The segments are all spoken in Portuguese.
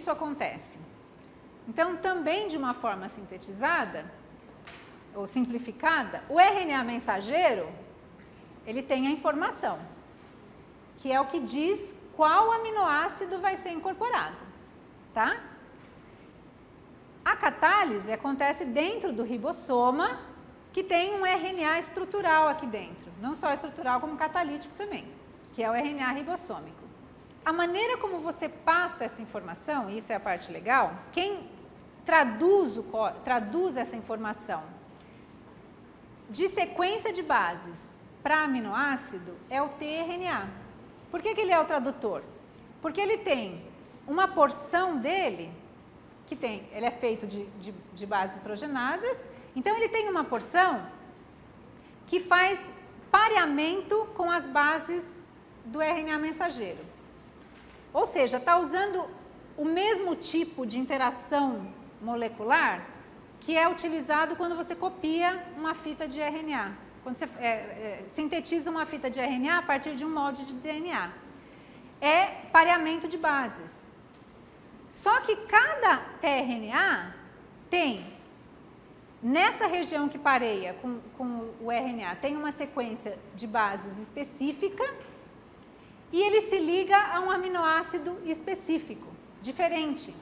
isso acontece? Então, também de uma forma sintetizada, ou simplificada, o RNA mensageiro, ele tem a informação, que é o que diz qual aminoácido vai ser incorporado, tá? A catálise acontece dentro do ribossoma, que tem um RNA estrutural aqui dentro, não só estrutural como catalítico também, que é o RNA ribossômico. A maneira como você passa essa informação, e isso é a parte legal, quem traduz essa informação de sequência de bases para aminoácido é o tRNA. Por que ele é o tradutor? Porque ele tem uma porção dele, ele é feito de bases nitrogenadas, então ele tem uma porção que faz pareamento com as bases do RNA mensageiro. Ou seja, está usando o mesmo tipo de interação molecular que é utilizado quando você copia uma fita de RNA. Quando você sintetiza uma fita de RNA a partir de um molde de DNA. É pareamento de bases. Só que cada tRNA tem, nessa região que pareia com o RNA, tem uma sequência de bases específica e ele se liga a um aminoácido específico, diferente.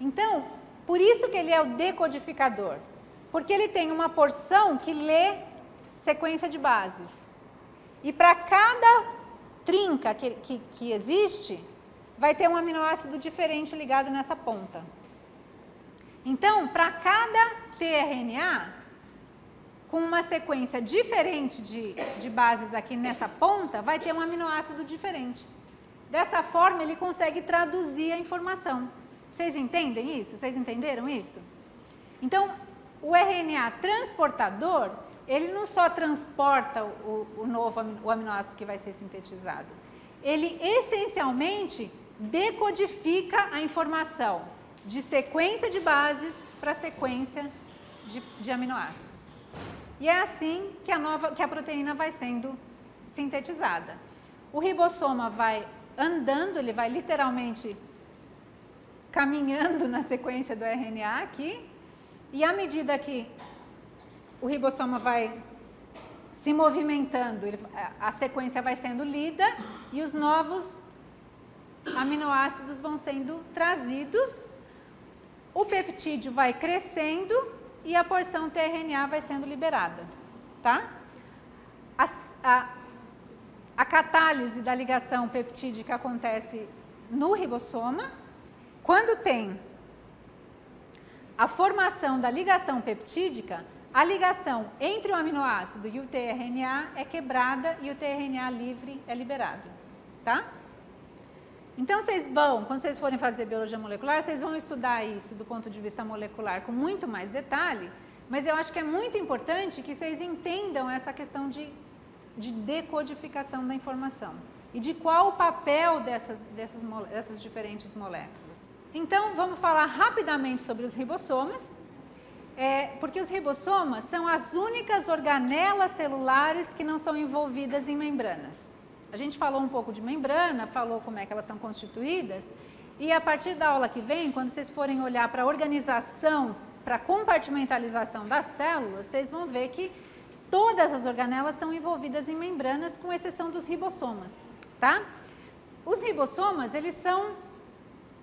Então, por isso que ele é o decodificador, porque ele tem uma porção que lê sequência de bases. E para cada trinca que existe, vai ter um aminoácido diferente ligado nessa ponta. Então, para cada tRNA, com uma sequência diferente de bases aqui nessa ponta, vai ter um aminoácido diferente. Dessa forma, ele consegue traduzir a informação. Vocês entendem isso? Vocês entenderam isso? Então, o RNA transportador, ele não só transporta o aminoácido que vai ser sintetizado, ele essencialmente decodifica a informação de sequência de bases para sequência de aminoácidos. E é assim que a proteína vai sendo sintetizada. O ribossoma vai andando, ele vai literalmente caminhando na sequência do RNA aqui, e à medida que o ribossoma vai se movimentando, a sequência vai sendo lida e os novos aminoácidos vão sendo trazidos, o peptídeo vai crescendo e a porção tRNA vai sendo liberada, tá? A catálise da ligação peptídica acontece no ribossoma. Quando tem a formação da ligação peptídica, a ligação entre o aminoácido e o tRNA é quebrada e o tRNA livre é liberado, tá? Então, quando vocês forem fazer biologia molecular, vocês vão estudar isso do ponto de vista molecular com muito mais detalhe, mas eu acho que é muito importante que vocês entendam essa questão de decodificação da informação e de qual o papel dessas diferentes moléculas. Então, vamos falar rapidamente sobre os ribossomas, porque os ribossomas são as únicas organelas celulares que não são envolvidas em membranas. A gente falou um pouco de membrana, falou como é que elas são constituídas, e a partir da aula que vem, quando vocês forem olhar para a organização, para a compartimentalização das células, vocês vão ver que todas as organelas são envolvidas em membranas, com exceção dos ribossomas, tá? Os ribossomas, eles são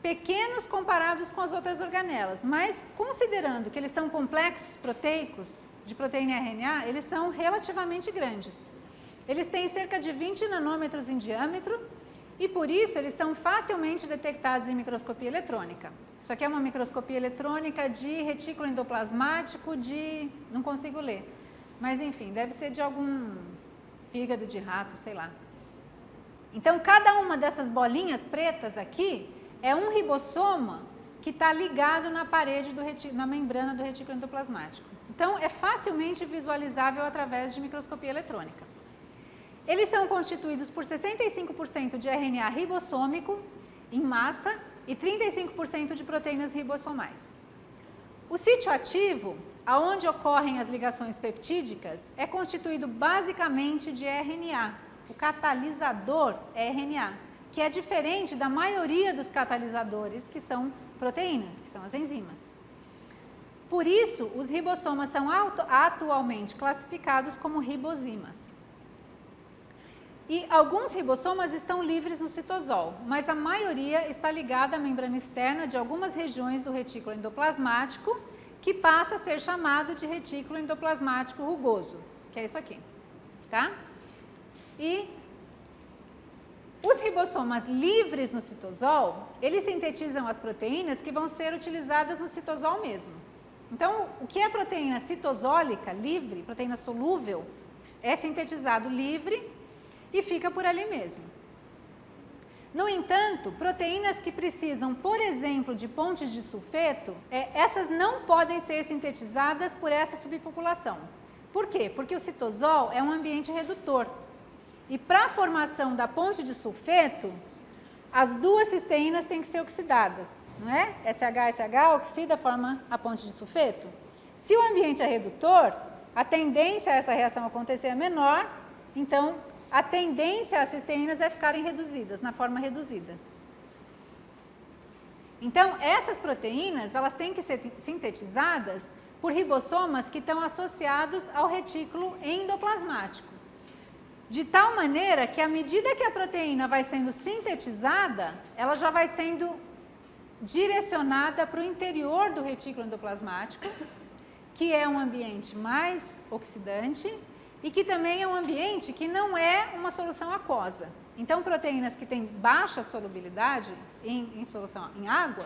pequenos comparados com as outras organelas, mas considerando que eles são complexos proteicos, de proteína e RNA, eles são relativamente grandes. Eles têm cerca de 20 nanômetros em diâmetro e, por isso, eles são facilmente detectados em microscopia eletrônica. Isso aqui é uma microscopia eletrônica de retículo endoplasmático não consigo ler, mas enfim, deve ser de algum fígado de rato, sei lá. Então, cada uma dessas bolinhas pretas aqui é um ribossoma que está ligado na parede na membrana do retículo endoplasmático. Então, é facilmente visualizável através de microscopia eletrônica. Eles são constituídos por 65% de RNA ribossômico em massa e 35% de proteínas ribossomais. O sítio ativo, aonde ocorrem as ligações peptídicas, é constituído basicamente de RNA. O catalisador é RNA, que é diferente da maioria dos catalisadores, que são proteínas, que são as enzimas. Por isso, os ribossomas são atualmente classificados como ribozimas. E alguns ribossomas estão livres no citosol, mas a maioria está ligada à membrana externa de algumas regiões do retículo endoplasmático, que passa a ser chamado de retículo endoplasmático rugoso, que é isso aqui, tá? E os ribossomas livres no citosol, eles sintetizam as proteínas que vão ser utilizadas no citosol mesmo. Então, o que é proteína citosólica livre, proteína solúvel, é sintetizado livre e fica por ali mesmo. No entanto, proteínas que precisam, por exemplo, de pontes de sulfeto, essas não podem ser sintetizadas por essa subpopulação. Por quê? Porque o citosol é um ambiente redutor. E para a formação da ponte de sulfeto, as duas cisteínas têm que ser oxidadas, não é? SH oxida, forma a ponte de sulfeto. Se o ambiente é redutor, a tendência a essa reação acontecer é menor, então a tendência às cisteínas é ficarem reduzidas, na forma reduzida. Então, essas proteínas, elas têm que ser sintetizadas por ribossomas que estão associados ao retículo endoplasmático. De tal maneira que, à medida que a proteína vai sendo sintetizada, ela já vai sendo direcionada para o interior do retículo endoplasmático, que é um ambiente mais oxidante e que também é um ambiente que não é uma solução aquosa. Então, proteínas que têm baixa solubilidade em solução em água,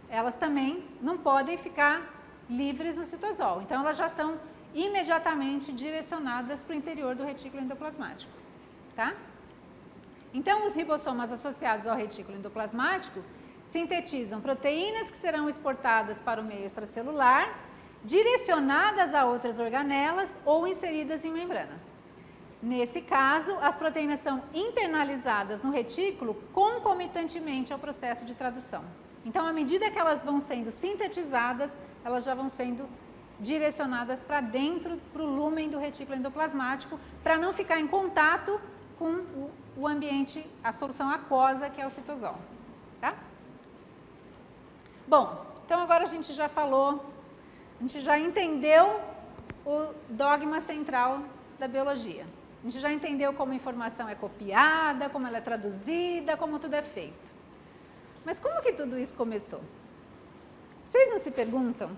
elas também não podem ficar livres no citosol. Então, elas já são imediatamente direcionadas para o interior do retículo endoplasmático, tá? Então, os ribossomas associados ao retículo endoplasmático sintetizam proteínas que serão exportadas para o meio extracelular, direcionadas a outras organelas ou inseridas em membrana. Nesse caso, as proteínas são internalizadas no retículo concomitantemente ao processo de tradução. Então, à medida que elas vão sendo sintetizadas, elas já vão sendo direcionadas para dentro, para o lúmen do retículo endoplasmático, para não ficar em contato com o ambiente, a solução aquosa, que é o citosol, tá? Bom, então agora a gente já falou, a gente já entendeu o dogma central da biologia. A gente já entendeu como a informação é copiada, como ela é traduzida, como tudo é feito. Mas como que tudo isso começou? Vocês não se perguntam?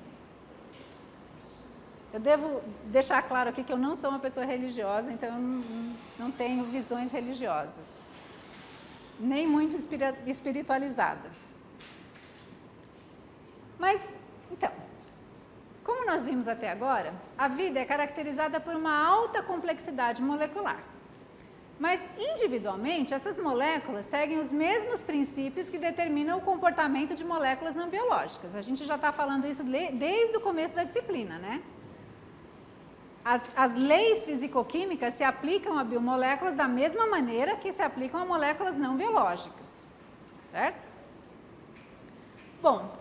Eu devo deixar claro aqui que eu não sou uma pessoa religiosa, então eu não tenho visões religiosas, nem muito espiritualizada. Mas, então, como nós vimos até agora, a vida é caracterizada por uma alta complexidade molecular. Mas, individualmente, essas moléculas seguem os mesmos princípios que determinam o comportamento de moléculas não biológicas. A gente já está falando isso desde o começo da disciplina, né? As leis fisicoquímicas se aplicam a biomoléculas da mesma maneira que se aplicam a moléculas não biológicas, certo? Bom,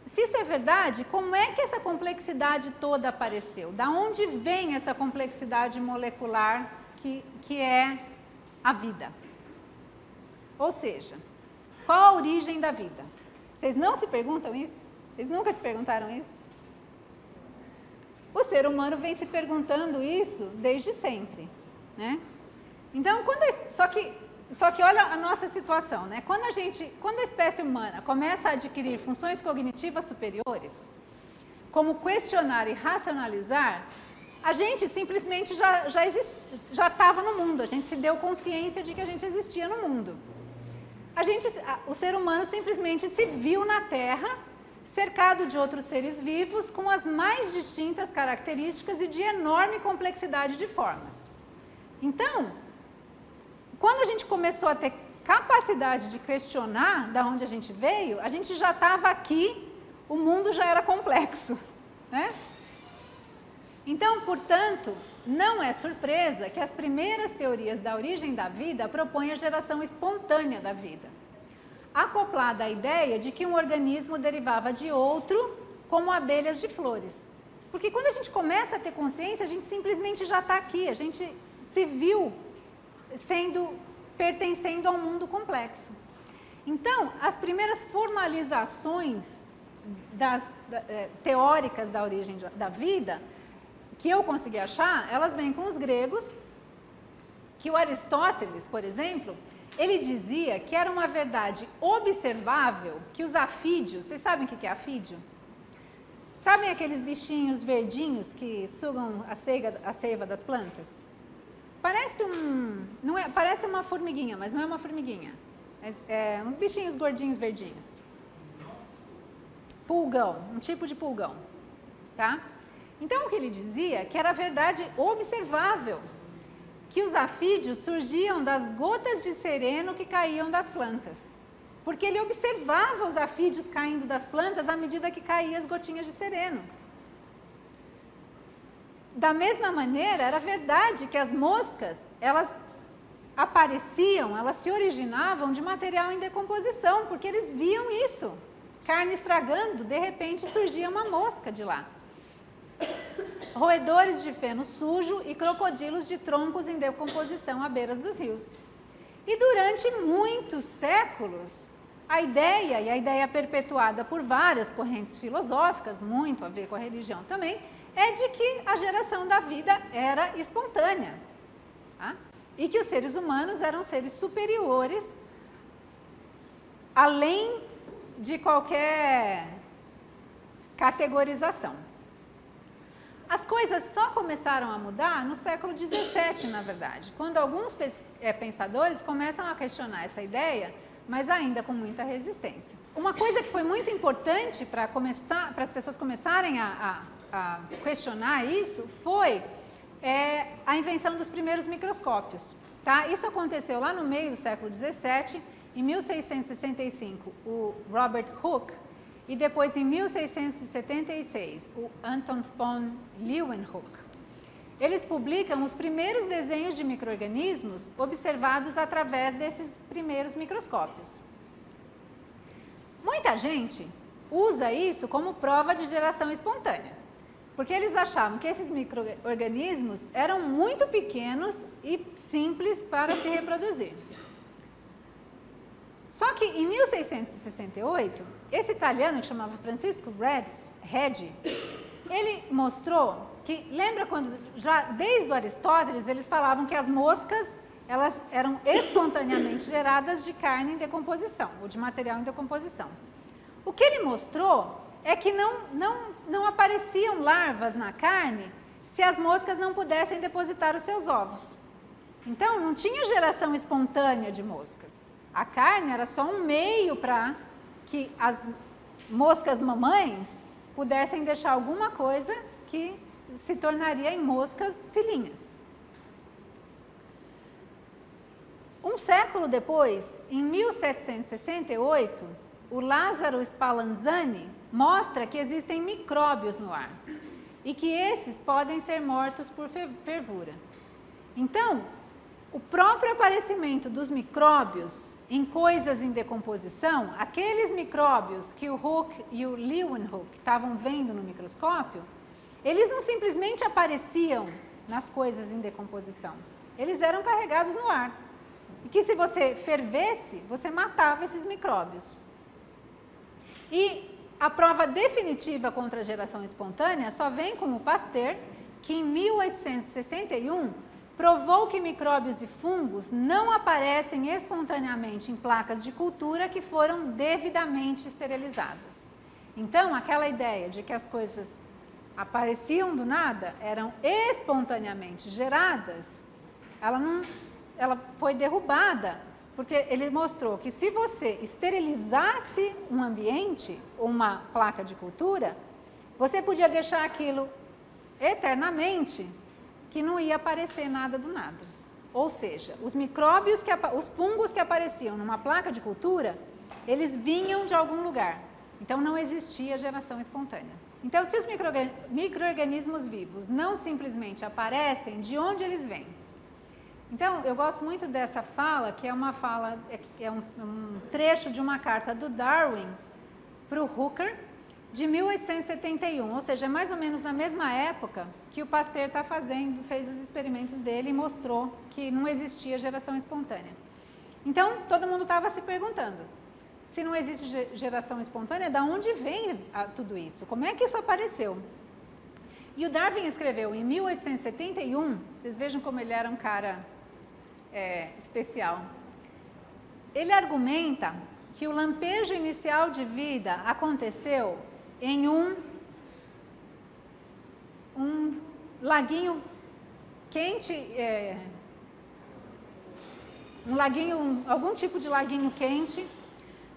se isso é verdade, como é que essa complexidade toda apareceu? Da onde vem essa complexidade molecular que é a vida? Ou seja, qual a origem da vida? Vocês não se perguntam isso? Vocês nunca se perguntaram isso? O ser humano vem se perguntando isso desde sempre, né? Então, só que olha a nossa situação, né? Quando a espécie humana começa a adquirir funções cognitivas superiores, como questionar e racionalizar, a gente simplesmente já estava no mundo, a gente se deu consciência de que a gente existia no mundo. O ser humano simplesmente se viu na Terra, cercado de outros seres vivos com as mais distintas características e de enorme complexidade de formas. Então, quando a gente começou a ter capacidade de questionar de onde a gente veio, a gente já estava aqui, o mundo já era complexo, né? Então, portanto, não é surpresa que as primeiras teorias da origem da vida propõem a geração espontânea da vida, acoplada à ideia de que um organismo derivava de outro, como abelhas de flores. Porque quando a gente começa a ter consciência, a gente simplesmente já está aqui, a gente se viu pertencendo a um mundo complexo. Então, as primeiras formalizações teóricas da origem da vida, que eu consegui achar, elas vêm com os gregos, que o Aristóteles, por exemplo, ele dizia que era uma verdade observável que os afídeos, vocês sabem o que é afídeo? Sabem aqueles bichinhos verdinhos que sugam a seiva das plantas? Parece parece uma formiguinha, mas não é uma formiguinha. É uns bichinhos gordinhos verdinhos. Pulgão, um tipo de pulgão, tá? Então, o que ele dizia que era verdade observável, que os afídeos surgiam das gotas de sereno que caíam das plantas. Porque ele observava os afídeos caindo das plantas à medida que caíam as gotinhas de sereno. Da mesma maneira, era verdade que as moscas, elas apareciam, elas se originavam de material em decomposição, porque eles viam isso. Carne estragando, de repente surgia uma mosca de lá. Roedores de feno sujo e crocodilos de troncos em decomposição à beira dos rios. E durante muitos séculos, a ideia perpetuada por várias correntes filosóficas, muito a ver com a religião também, é de que a geração da vida era espontânea. Tá? E que os seres humanos eram seres superiores, além de qualquer categorização. As coisas só começaram a mudar no século XVII, na verdade, quando alguns pensadores começam a questionar essa ideia, mas ainda com muita resistência. Uma coisa que foi muito importante para as pessoas começarem a questionar isso foi a invenção dos primeiros microscópios. Tá? Isso aconteceu lá no meio do século XVII, em 1665, o Robert Hooke, e depois em 1676, o Anton von Leeuwenhoek. Eles publicam os primeiros desenhos de micro-organismos observados através desses primeiros microscópios. Muita gente usa isso como prova de geração espontânea, porque eles achavam que esses micro-organismos eram muito pequenos e simples para se reproduzir. Só que em 1668, esse italiano que chamava Francisco Redi, ele mostrou que, lembra quando, já desde o Aristóteles, eles falavam que as moscas, elas eram espontaneamente geradas de carne em decomposição, ou de material em decomposição. O que ele mostrou é que não apareciam larvas na carne se as moscas não pudessem depositar os seus ovos. Então, não tinha geração espontânea de moscas. A carne era só um meio para que as moscas mamães pudessem deixar alguma coisa que se tornaria em moscas filhinhas. Um século depois, em 1768, o Lázaro Spallanzani mostra que existem micróbios no ar e que esses podem ser mortos por fervura. Então, o próprio aparecimento dos micróbios em coisas em decomposição, aqueles micróbios que o Hooke e o Leeuwenhoek estavam vendo no microscópio, eles não simplesmente apareciam nas coisas em decomposição, eles eram carregados no ar. E que se você fervesse, você matava esses micróbios. E a prova definitiva contra a geração espontânea só vem com o Pasteur, que em 1861 provou que micróbios e fungos não aparecem espontaneamente em placas de cultura que foram devidamente esterilizadas. Então, aquela ideia de que as coisas apareciam do nada, eram espontaneamente geradas, ela foi derrubada, porque ele mostrou que se você esterilizasse um ambiente, uma placa de cultura, você podia deixar aquilo eternamente, que não ia aparecer nada do nada. Ou seja, os micróbios, os fungos que apareciam numa placa de cultura, eles vinham de algum lugar. Então, não existia geração espontânea. Então, se os micro-organismos vivos não simplesmente aparecem, de onde eles vêm? Então, eu gosto muito dessa fala, que é uma fala, um trecho de uma carta do Darwin para o Hooker, de 1871, ou seja, é mais ou menos na mesma época que o Pasteur fez os experimentos dele e mostrou que não existia geração espontânea. Então, todo mundo estava se perguntando, se não existe geração espontânea, da onde vem tudo isso? Como é que isso apareceu? E o Darwin escreveu em 1871, vocês vejam como ele era um cara especial. Ele argumenta que o lampejo inicial de vida aconteceu em um laguinho quente, algum tipo de laguinho quente,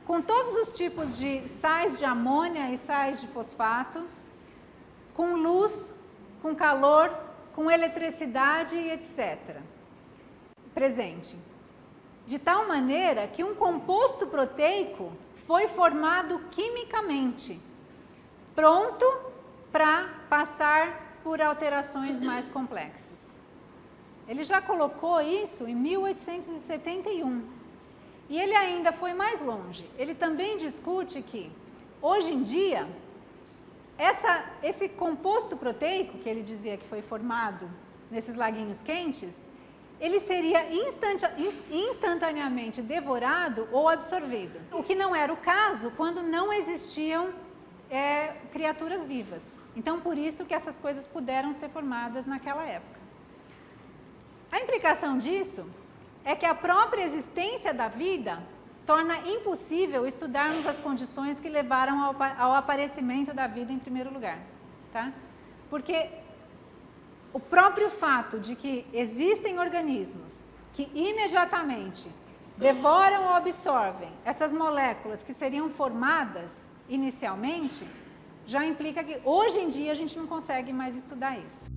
com todos os tipos de sais de amônia e sais de fosfato, com luz, com calor, com eletricidade e etc. presente. De tal maneira que um composto proteico foi formado quimicamente, pronto para passar por alterações mais complexas. Ele já colocou isso em 1871. E ele ainda foi mais longe. Ele também discute que, hoje em dia, esse composto proteico, que ele dizia que foi formado nesses laguinhos quentes, ele seria instantaneamente devorado ou absorvido. O que não era o caso quando não existiam criaturas vivas. Então, por isso que essas coisas puderam ser formadas naquela época. A implicação disso é que a própria existência da vida torna impossível estudarmos as condições que levaram ao aparecimento da vida em primeiro lugar, tá? Porque o próprio fato de que existem organismos que imediatamente devoram ou absorvem essas moléculas que seriam formadas inicialmente, já implica que hoje em dia a gente não consegue mais estudar isso.